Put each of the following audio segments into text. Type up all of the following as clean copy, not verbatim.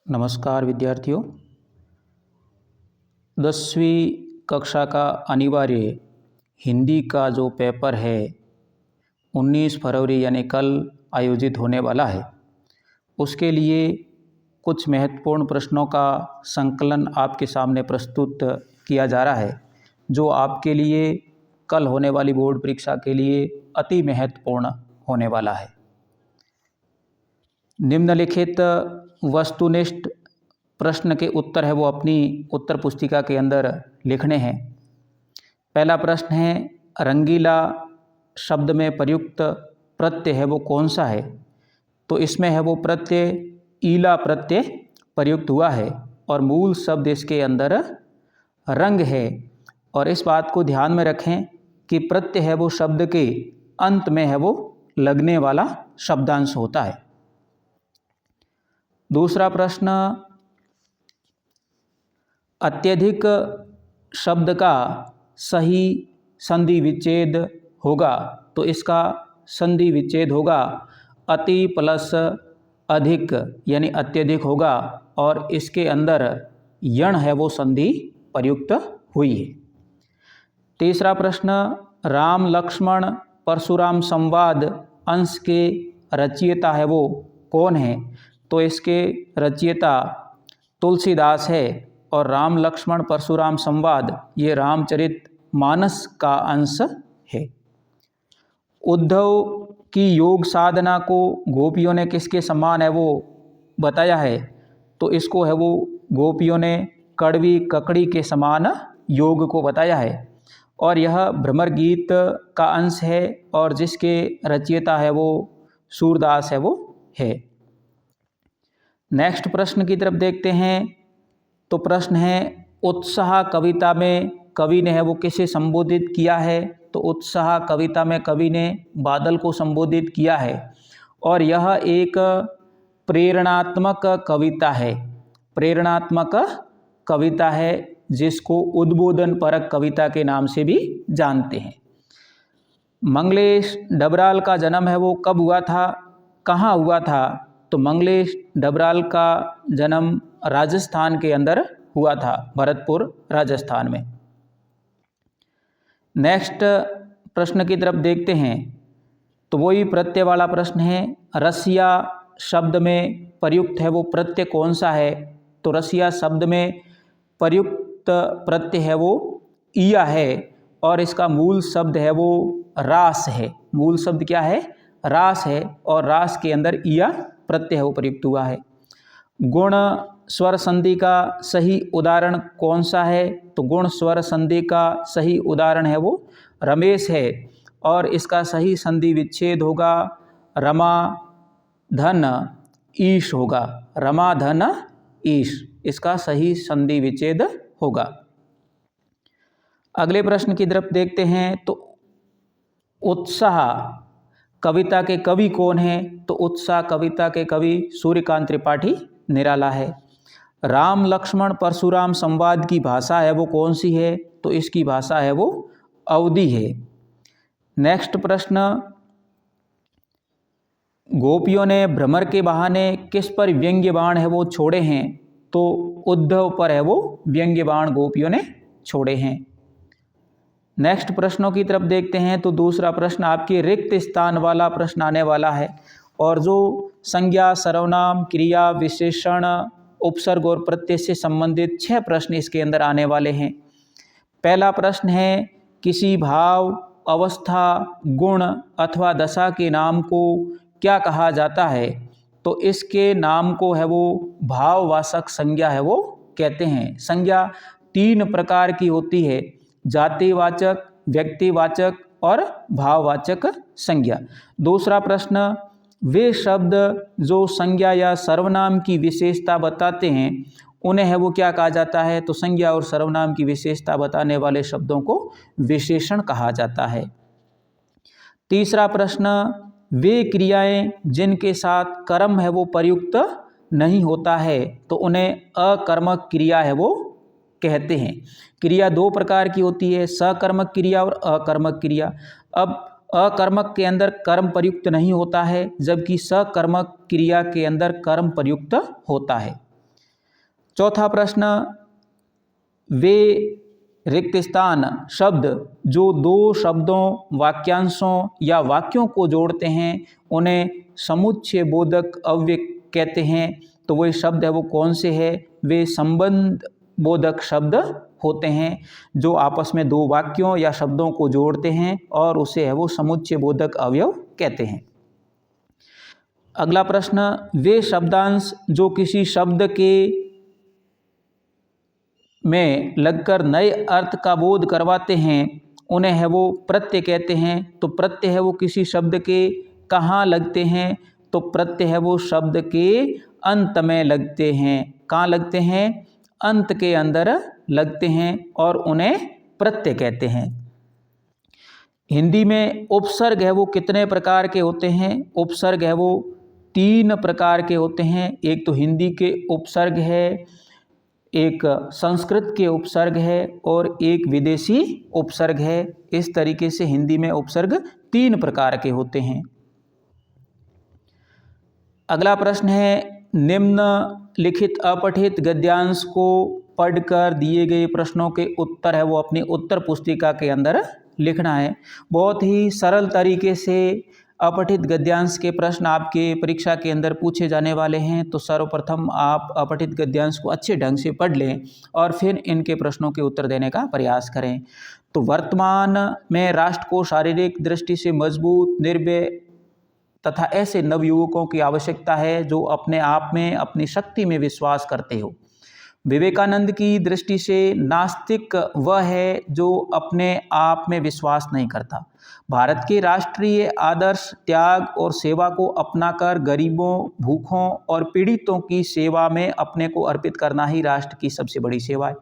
नमस्कार विद्यार्थियों। 10वीं कक्षा का अनिवार्य हिंदी का जो पेपर है 19 फरवरी यानी कल आयोजित होने वाला है, उसके लिए कुछ महत्वपूर्ण प्रश्नों का संकलन आपके सामने प्रस्तुत किया जा रहा है, जो आपके लिए कल होने वाली बोर्ड परीक्षा के लिए अति महत्वपूर्ण होने वाला है। निम्नलिखित वस्तुनिष्ठ प्रश्न के उत्तर है वो अपनी उत्तर पुस्तिका के अंदर लिखने हैं। पहला प्रश्न है, रंगीला शब्द में प्रयुक्त प्रत्यय है वो कौन सा है? तो इसमें है वो प्रत्यय ईला प्रत्यय प्रयुक्त हुआ है और मूल शब्द इसके अंदर रंग है। और इस बात को ध्यान में रखें कि प्रत्यय है वो शब्द के अंत में है वो लगने वाला शब्दांश होता है। दूसरा प्रश्न, अत्यधिक शब्द का सही संधि विच्छेद होगा, तो इसका संधि विच्छेद होगा अति प्लस अधिक यानी अत्यधिक होगा और इसके अंदर यण है वो संधि प्रयुक्त हुई है। तीसरा प्रश्न, राम लक्ष्मण परशुराम संवाद अंश के रचयिता है वो कौन है? तो इसके रचयिता तुलसीदास है और राम लक्ष्मण परशुराम संवाद ये रामचरित मानस का अंश है। उद्धव की योग साधना को गोपियों ने किसके समान है वो बताया है? तो इसको है वो गोपियों ने कड़वी ककड़ी के समान योग को बताया है और यह भ्रमर गीत का अंश है और जिसके रचयिता है वो सूरदास है वो है। नेक्स्ट प्रश्न की तरफ देखते हैं। तो प्रश्न है, उत्साह कविता में कवि ने है वो किसे संबोधित किया है? तो उत्साह कविता में कवि ने बादल को संबोधित किया है और यह एक प्रेरणात्मक कविता है। प्रेरणात्मक कविता है जिसको उद्बोधन परक कविता के नाम से भी जानते हैं। मंगलेश डबराल का जन्म है वो कब हुआ था, कहाँ हुआ था? तो मंगलेश डबराल का जन्म राजस्थान के अंदर हुआ था, भरतपुर राजस्थान में। नेक्स्ट प्रश्न की तरफ देखते हैं। तो वही प्रत्यय वाला प्रश्न है, रसिया शब्द में प्रयुक्त है वो प्रत्यय कौन सा है? तो रसिया शब्द में प्रयुक्त प्रत्यय है वो ईया है और इसका मूल शब्द है वो रास है। मूल शब्द क्या है? रास है और रास के अंदर ईया प्रत्यय है वो प्रयुक्त हुआ है। गुण स्वर संधि का सही उदाहरण कौन सा है? तो गुण स्वर संधि का सही उदाहरण है वो रमेश है और इसका सही संधि विच्छेद होगा रमा धन ईश होगा। रमा धन ईश इसका सही संधि विच्छेद होगा। अगले प्रश्न की तरफ देखते हैं। तो उत्साह कविता के कवि कौन है? तो उत्साह कविता के कवि सूर्यकांत त्रिपाठी निराला है। राम लक्ष्मण परशुराम संवाद की भाषा है वो कौन सी है? तो इसकी भाषा है वो अवधी है। नेक्स्ट प्रश्न, गोपियों ने भ्रमर के बहाने किस पर व्यंग्य बाण है वो छोड़े हैं? तो उद्धव पर है वो व्यंग्य बाण गोपियों ने छोड़े हैं। नेक्स्ट प्रश्नों की तरफ देखते हैं। तो दूसरा प्रश्न आपके रिक्त स्थान वाला प्रश्न आने वाला है और जो संज्ञा सर्वनाम क्रिया विशेषण उपसर्ग और प्रत्यय से संबंधित 6 प्रश्न इसके अंदर आने वाले हैं। पहला प्रश्न है, किसी भाव अवस्था गुण अथवा दशा के नाम को क्या कहा जाता है? तो इसके नाम को है वो भाववाचक संज्ञा है वो कहते हैं। संज्ञा 3 प्रकार की होती है, जातिवाचक, व्यक्तिवाचक और भाववाचक संज्ञा। दूसरा प्रश्न, वे शब्द जो संज्ञा या सर्वनाम की विशेषता बताते हैं उन्हें है वो क्या कहा जाता है? तो संज्ञा और सर्वनाम की विशेषता बताने वाले शब्दों को विशेषण कहा जाता है। तीसरा प्रश्न, वे क्रियाएं जिनके साथ कर्म है वो प्रयुक्त नहीं होता है तो उन्हें अकर्मक क्रिया है वो कहते हैं। क्रिया 2 प्रकार की होती है, सकर्मक क्रिया और अकर्मक क्रिया। अब अकर्मक के अंदर कर्म प्रयुक्त नहीं होता है जबकि सकर्मक क्रिया के अंदर कर्म प्रयुक्त होता है। चौथा प्रश्न, वे रिक्त स्थान शब्द जो दो शब्दों, वाक्यांशों या वाक्यों को जोड़ते हैं उन्हें समुच्चय बोधक अव्यय कहते हैं। तो वही शब्द है वो कौन से है? वे संबंध बोधक शब्द होते हैं जो आपस में दो वाक्यों या शब्दों को जोड़ते हैं और उसे है वो समुच्चय बोधक अवयव कहते हैं। अगला प्रश्न, वे शब्दांश जो किसी शब्द के में लगकर नए अर्थ का बोध करवाते हैं उन्हें है वो प्रत्यय कहते हैं। तो प्रत्यय है वो किसी शब्द के कहाँ लगते हैं? तो प्रत्यय है वो शब्द के अंत में लगते हैं। कहाँ लगते हैं? अंत के अंदर लगते हैं और उन्हें प्रत्यय कहते हैं। हिंदी में उपसर्ग है वो कितने प्रकार के होते हैं? उपसर्ग है वो 3 प्रकार के होते हैं। एक तो हिंदी के उपसर्ग है, एक संस्कृत के उपसर्ग है और एक विदेशी उपसर्ग है। इस तरीके से हिंदी में उपसर्ग 3 प्रकार के होते हैं। अगला प्रश्न है, निम्नलिखित अपठित गद्यांश को पढ़कर दिए गए प्रश्नों के उत्तर है वो अपनी उत्तर पुस्तिका के अंदर लिखना है। बहुत ही सरल तरीके से अपठित गद्यांश के प्रश्न आपके परीक्षा के अंदर पूछे जाने वाले हैं। तो सर्वप्रथम आप अपठित गद्यांश को अच्छे ढंग से पढ़ लें और फिर इनके प्रश्नों के उत्तर देने का प्रयास करें। तो वर्तमान में राष्ट्र को शारीरिक दृष्टि से मजबूत, निर्भय तथा ऐसे नवयुवकों की आवश्यकता है जो अपने आप में, अपनी शक्ति में विश्वास करते हो। विवेकानंद की दृष्टि से नास्तिक वह है जो अपने आप में विश्वास नहीं करता। भारत के राष्ट्रीय आदर्श त्याग और सेवा को अपनाकर गरीबों, भूखों और पीड़ितों की सेवा में अपने को अर्पित करना ही राष्ट्र की सबसे बड़ी सेवा है।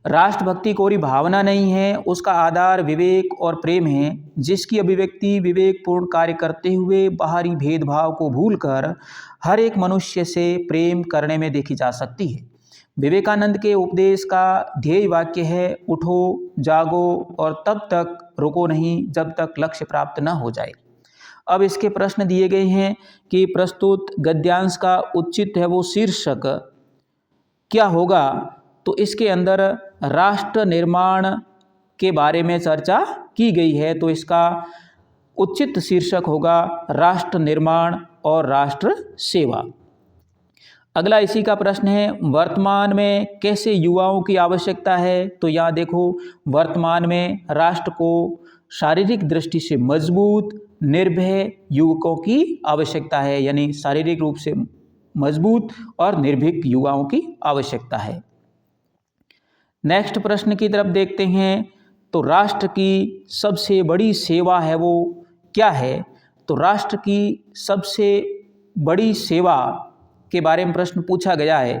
राष्ट्रभक्ति कोरी भावना नहीं है, उसका आधार विवेक और प्रेम है, जिसकी अभिव्यक्ति विवेकपूर्ण कार्य करते हुए बाहरी भेदभाव को भूलकर हर एक मनुष्य से प्रेम करने में देखी जा सकती है। विवेकानंद के उपदेश का ध्येय वाक्य है, उठो, जागो और तब तक रुको नहीं जब तक लक्ष्य प्राप्त न हो जाए। अब इसके प्रश्न दिए गए हैं कि प्रस्तुत गद्यांश का उचित है वो शीर्षक क्या होगा। तो इसके अंदर राष्ट्र निर्माण के बारे में चर्चा की गई है, तो इसका उचित शीर्षक होगा राष्ट्र निर्माण और राष्ट्र सेवा। अगला इसी का प्रश्न है, वर्तमान में कैसे युवाओं की आवश्यकता है। तो यहाँ देखो, वर्तमान में राष्ट्र को शारीरिक दृष्टि से मजबूत, निर्भय युवकों की आवश्यकता है, यानी शारीरिक रूप से मजबूत और निर्भीक युवाओं की आवश्यकता है। नेक्स्ट प्रश्न की तरफ देखते हैं। तो राष्ट्र की सबसे बड़ी सेवा है वो क्या है। तो राष्ट्र की सबसे बड़ी सेवा के बारे में प्रश्न पूछा गया है।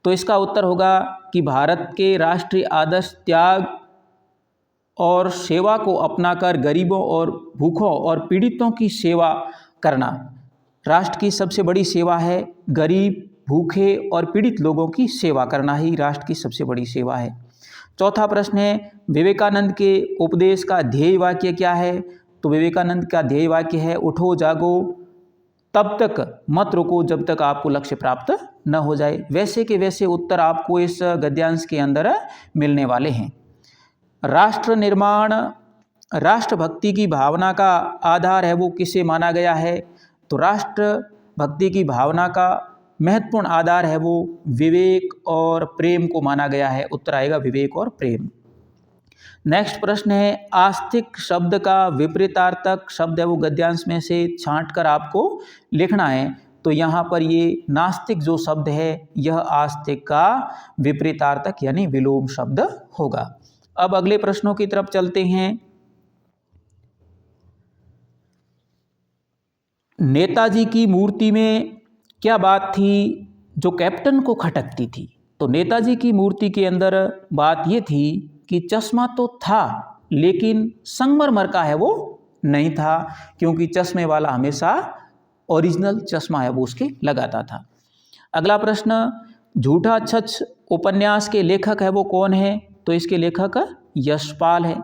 तो इसका उत्तर होगा कि भारत के राष्ट्रीय आदर्श त्याग और सेवा को अपनाकर गरीबों और भूखों और पीड़ितों की सेवा करना राष्ट्र की सबसे बड़ी सेवा है। गरीब, भूखे और पीड़ित लोगों की सेवा करना ही राष्ट्र की सबसे बड़ी सेवा है। चौथा प्रश्न है, विवेकानंद के उपदेश का ध्येय वाक्य क्या है। तो विवेकानंद का ध्येय वाक्य है, उठो, जागो, तब तक मत रुको जब तक आपको लक्ष्य प्राप्त न हो जाए। वैसे के वैसे उत्तर आपको इस गद्यांश के अंदर मिलने वाले हैं। राष्ट्र निर्माण, राष्ट्रभक्ति की भावना का आधार है वो किसे माना गया है। तो राष्ट्रभक्ति की भावना का महत्वपूर्ण आधार है वो विवेक और प्रेम को माना गया है। उत्तर आएगा विवेक और प्रेम। नेक्स्ट प्रश्न है, आस्तिक शब्द का विपरीतार्थक शब्द है वो गद्यांश में से छांट कर आपको लिखना है। तो यहाँ पर ये नास्तिक जो शब्द है यह आस्तिक का विपरीतार्थक यानी विलोम शब्द होगा। अब अगले प्रश्नों की तरफ चलते हैं। नेताजी की मूर्ति में क्या बात थी जो कैप्टन को खटकती थी। तो नेताजी की मूर्ति के अंदर बात ये थी कि चश्मा तो था लेकिन संगमरमर का है वो नहीं था, क्योंकि चश्मे वाला हमेशा ओरिजिनल चश्मा है वो उसके लगाता था। अगला प्रश्न, झूठा छछ उपन्यास के लेखक है वो कौन है। तो इसके लेखक यशपाल है।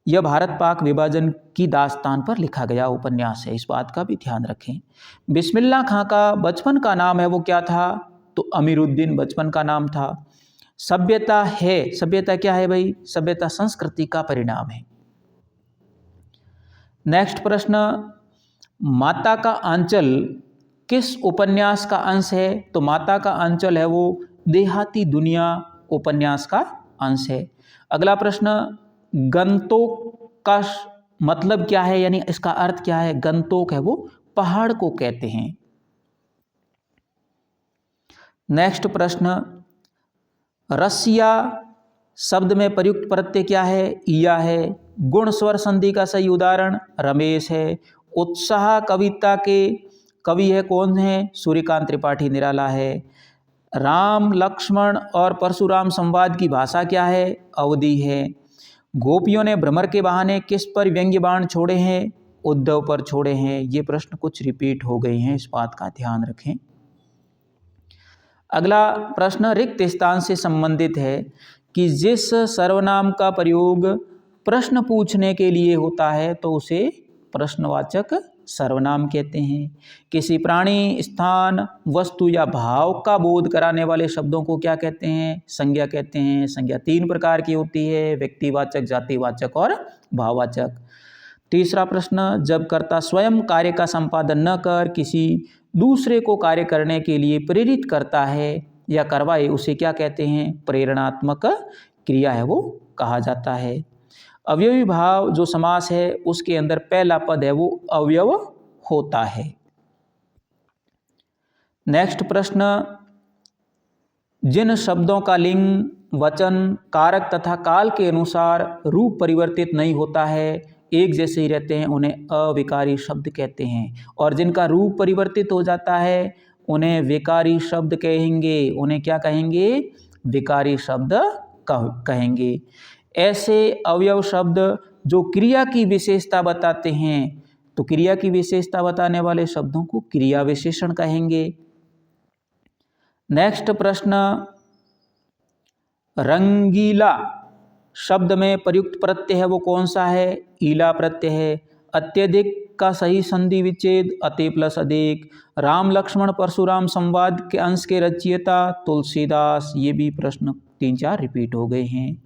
यह भारत पाक विभाजन की दास्तान पर लिखा गया उपन्यास है, इस बात का भी ध्यान रखें। बिस्मिल्लाह खां का बचपन का नाम है वो क्या था? तो अमीरुद्दीन बचपन का नाम था। सभ्यता है, सभ्यता क्या है भाई? सभ्यता संस्कृति का परिणाम है। नेक्स्ट प्रश्न, माता का आंचल किस उपन्यास का अंश है? तो माता का आंचल है वो देहाती दुनिया उपन्यास का अंश है। अगला प्रश्न, गंतोक का मतलब क्या है, यानी इसका अर्थ क्या है? गंतोक है वो पहाड़ को कहते हैं। नेक्स्ट प्रश्न, रसिया शब्द में प्रयुक्त प्रत्यय क्या है? ईया है। गुण स्वर संधि का सही उदाहरण रमेश है। उत्साह कविता के कवि है कौन है? सूर्यकांत त्रिपाठी निराला है। राम लक्ष्मण और परशुराम संवाद की भाषा क्या है? अवधी है। गोपियों ने भ्रमर के बहाने किस पर व्यंग्य बाण छोड़े हैं? उद्धव पर छोड़े हैं। ये प्रश्न कुछ रिपीट हो गए हैं, इस बात का ध्यान रखें। अगला प्रश्न रिक्त स्थान से संबंधित है कि जिस सर्वनाम का प्रयोग प्रश्न पूछने के लिए होता है तो उसे प्रश्नवाचक सर्वनाम कहते हैं। किसी प्राणी, स्थान, वस्तु या भाव का बोध कराने वाले शब्दों को क्या कहते हैं? संज्ञा कहते हैं। संज्ञा 3 प्रकार की होती है, व्यक्तिवाचक, जातिवाचक और भाववाचक। तीसरा प्रश्न, जब कर्ता स्वयं कार्य का संपादन न कर किसी दूसरे को कार्य करने के लिए प्रेरित करता है या करवाए उसे क्या कहते हैं? प्रेरणात्मक क्रिया है वो कहा जाता है। अवयवी भाव जो समास है उसके अंदर पहला पद है वो अवयव होता है। नेक्स्ट प्रश्न, जिन शब्दों का लिंग, वचन, कारक तथा काल के अनुसार रूप परिवर्तित नहीं होता है, एक जैसे ही रहते हैं, उन्हें अविकारी शब्द कहते हैं। और जिनका रूप परिवर्तित हो जाता है उन्हें विकारी शब्द कहेंगे। उन्हें क्या कहेंगे? विकारी शब्द कहेंगे। ऐसे अवयव शब्द जो क्रिया की विशेषता बताते हैं, तो क्रिया की विशेषता बताने वाले शब्दों को क्रिया विशेषण कहेंगे। नेक्स्ट प्रश्न, रंगीला शब्द में प्रयुक्त प्रत्यय है वो कौन सा है? ईला प्रत्यय है। अत्यधिक का सही संधि विच्छेद अति प्लस अधिक। राम लक्ष्मण परशुराम संवाद के अंश के रचयिता तुलसीदास। ये भी प्रश्न 3-4 रिपीट हो गए हैं।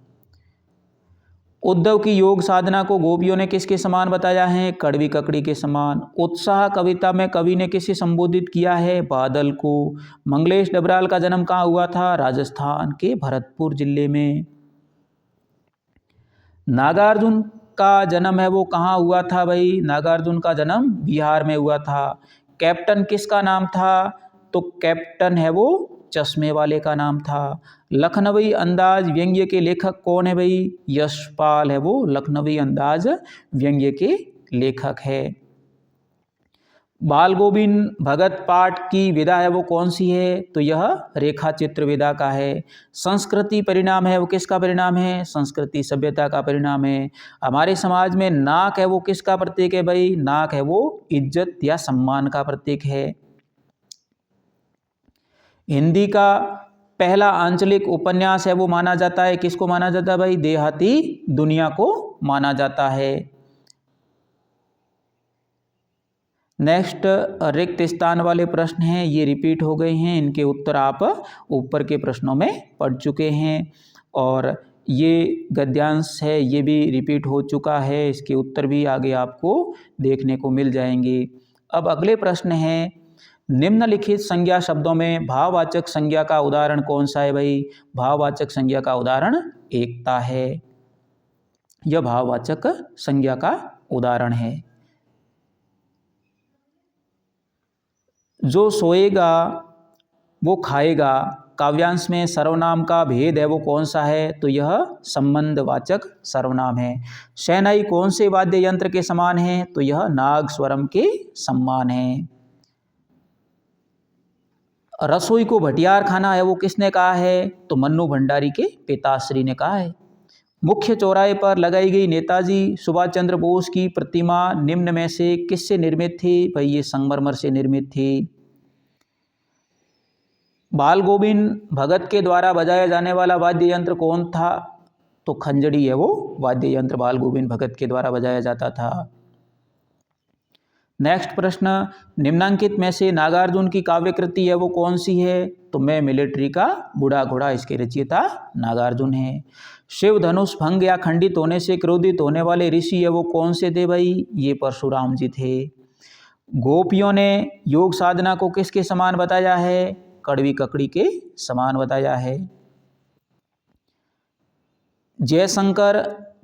उद्धव की योग साधना को गोपियों ने किसके समान बताया है? कड़वी ककड़ी के समान। उत्साह कविता में कवि ने किसे संबोधित किया है? बादल को। मंगलेश डबराल का जन्म कहाँ हुआ था? राजस्थान के भरतपुर जिले में। नागार्जुन का जन्म है वो कहाँ हुआ था भाई? नागार्जुन का जन्म बिहार में हुआ था। कैप्टन किसका नाम था? तो कैप्टन है वो चश्मे वाले का नाम था। लखनवी अंदाज व्यंग्य के लेखक कौन है भाई? यशपाल है वो लखनवी अंदाज व्यंग्य के लेखक है। बाल गोविंद भगत पाठ की विधा है वो कौन सी है? तो यह रेखा चित्र विधा का है। संस्कृति परिणाम है वो किसका परिणाम है? संस्कृति सभ्यता का परिणाम है। हमारे समाज में नाक है वो किसका प्रतीक है भाई? नाक है वो इज्जत या सम्मान का प्रतीक है। हिंदी का पहला आंचलिक उपन्यास है वो माना जाता है, किसको माना जाता है भाई? देहाती दुनिया को माना जाता है। नेक्स्ट रिक्त स्थान वाले प्रश्न हैं, ये रिपीट हो गए हैं, इनके उत्तर आप ऊपर के प्रश्नों में पढ़ चुके हैं। और ये गद्यांश है ये भी रिपीट हो चुका है, इसके उत्तर भी आगे आपको देखने को मिल जाएंगे। अब अगले प्रश्न हैं, निम्नलिखित संज्ञा शब्दों में भाववाचक संज्ञा का उदाहरण कौन सा है भाई? भाववाचक संज्ञा का उदाहरण एकता है। यह भाववाचक संज्ञा का उदाहरण है। जो सोएगा वो खाएगा काव्यांश में सर्वनाम का भेद है वो कौन सा है? तो यह संबंधवाचक सर्वनाम है। शहनाई कौन से वाद्य यंत्र के समान है? तो यह नाग स्वरम के समान है। रसोई को भटियार खाना है वो किसने कहा है? तो मन्नू भंडारी के पिताश्री ने कहा है। मुख्य चौराहे पर लगाई गई नेताजी सुभाष चंद्र बोस की प्रतिमा निम्न में से किससे निर्मित थी? भाई ये संगमरमर से निर्मित थी। बाल गोविंद भगत के द्वारा बजाया जाने वाला वाद्य यंत्र कौन था? तो खंजड़ी है वो वाद्य यंत्र बाल गोविंद भगत के द्वारा बजाया जाता था। नेक्स्ट प्रश्न, निम्नांकित में से नागार्जुन की काव्य कृति है वो कौन सी है? तो मैं मिलिट्री का बूढ़ा घोड़ा, इसके रचयिता नागार्जुन है। शिव धनुष भंग या खंडित होने से क्रोधित होने वाले ऋषि है वो कौन से थे भाई? ये परशुराम जी थे। गोपियों ने योग साधना को किसके समान बताया है? कड़वी ककड़ी के समान बताया है। जयशंकर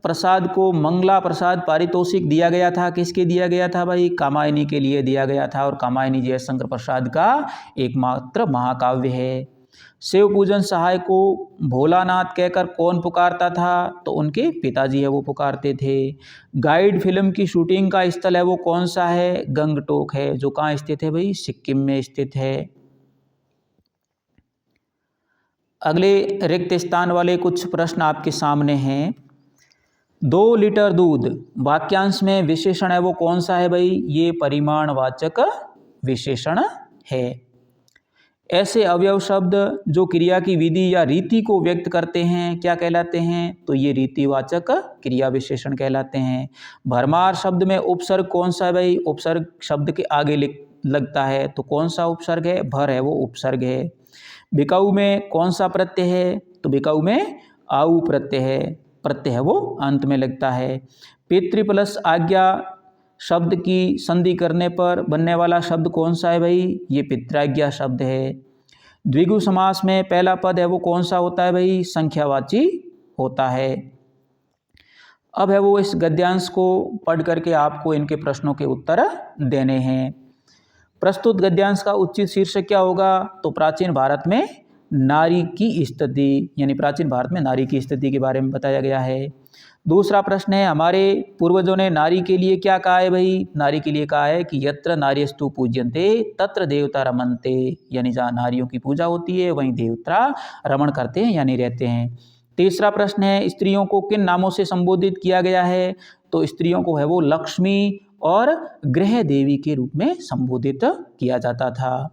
प्रसाद को मंगला प्रसाद पारितोषिक दिया गया था, किसके दिया गया था भाई? कामायनी के लिए दिया गया था, और कामायनी जयशंकर प्रसाद का एकमात्र महाकाव्य है। शिव पूजन सहाय को भोलानाथ कहकर कौन पुकारता था? तो उनके पिताजी है वो पुकारते थे। गाइड फिल्म की शूटिंग का स्थल है वो कौन सा है? गंगटोक है, जो कहाँ स्थित है भाई? सिक्किम में स्थित है। अगले रिक्त स्थान वाले कुछ प्रश्न आपके सामने हैं। 2 लीटर दूध वाक्यांश में विशेषण है वो कौन सा है भाई? ये परिमाणवाचक विशेषण है। ऐसे अवयव शब्द जो क्रिया की विधि या रीति को व्यक्त करते हैं क्या कहलाते हैं? तो ये रीतिवाचक क्रिया विशेषण कहलाते हैं। भरमार शब्द में उपसर्ग कौन सा है भाई? उपसर्ग शब्द के आगे लगता है, तो कौन सा उपसर्ग है? भर है वो उपसर्ग है। बिकाऊ में कौन सा प्रत्यय है? तो बिकाऊ में आऊ प्रत्यय है, प्रत्यय है वो अंत में लगता है। पितृ प्लस आज्ञा शब्द की संधि करने पर बनने वाला शब्द कौन सा है भाई? ये पित्राज्ञा शब्द है। द्विगु समास में पहला पद है वो कौन सा होता है भाई? संख्यावाची होता है। अब है वो इस गद्यांश को पढ़ करके आपको इनके प्रश्नों के उत्तर देने हैं। प्रस्तुत गद्यांश का उचित शीर्षक क्या होगा? तो प्राचीन भारत में नारी की स्थिति, यानी प्राचीन भारत में नारी की स्थिति के बारे में बताया गया है। दूसरा प्रश्न है, हमारे पूर्वजों ने नारी के लिए क्या कहा है भाई? नारी के लिए कहा है कि यत्र नार्यस्तु पूज्यन्ते तत्र देवता रमन्ते, यानी जहाँ नारियों की पूजा होती है वहीं देवता रमण करते हैं यानी रहते हैं। तीसरा प्रश्न है, स्त्रियों को किन नामों से संबोधित किया गया है? तो स्त्रियों को है वो लक्ष्मी और गृह देवी के रूप में संबोधित किया जाता था।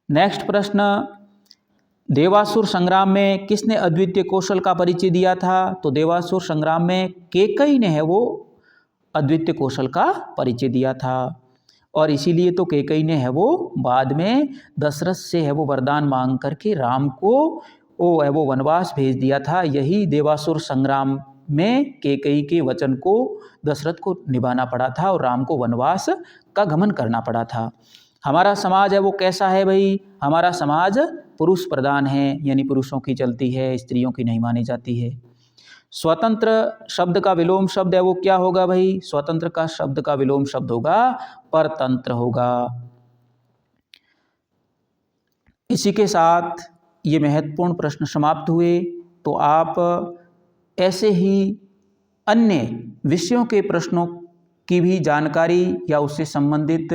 नेक्स्ट प्रश्न, देवासुर संग्राम में किसने अद्वितीय कौशल का परिचय दिया था? तो देवासुर संग्राम में केकई ने है वो अद्वितीय कौशल का परिचय दिया था, और इसीलिए तो केकई ने है वो बाद में दशरथ से है वो वरदान मांग करके राम को वो है वो वनवास भेज दिया था। यही देवासुर संग्राम में केकई के वचन को दशरथ को निभाना पड़ा था और राम को वनवास का गमन करना पड़ा था। हमारा समाज है वो कैसा है भाई? हमारा समाज पुरुष प्रधान है, यानी पुरुषों की चलती है, स्त्रियों की नहीं मानी जाती है। स्वतंत्र शब्द का विलोम शब्द है वो क्या होगा भाई? स्वतंत्र का शब्द का विलोम शब्द होगा परतंत्र होगा। इसी के साथ ये महत्वपूर्ण प्रश्न समाप्त हुए। तो आप ऐसे ही अन्य विषयों के प्रश्नों की भी जानकारी या उससे संबंधित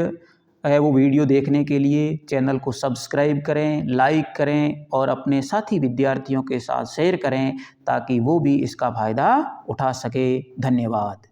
है वो वीडियो देखने के लिए चैनल को सब्सक्राइब करें, लाइक करें और अपने साथी विद्यार्थियों के साथ शेयर करें ताकि वो भी इसका फ़ायदा उठा सके। धन्यवाद।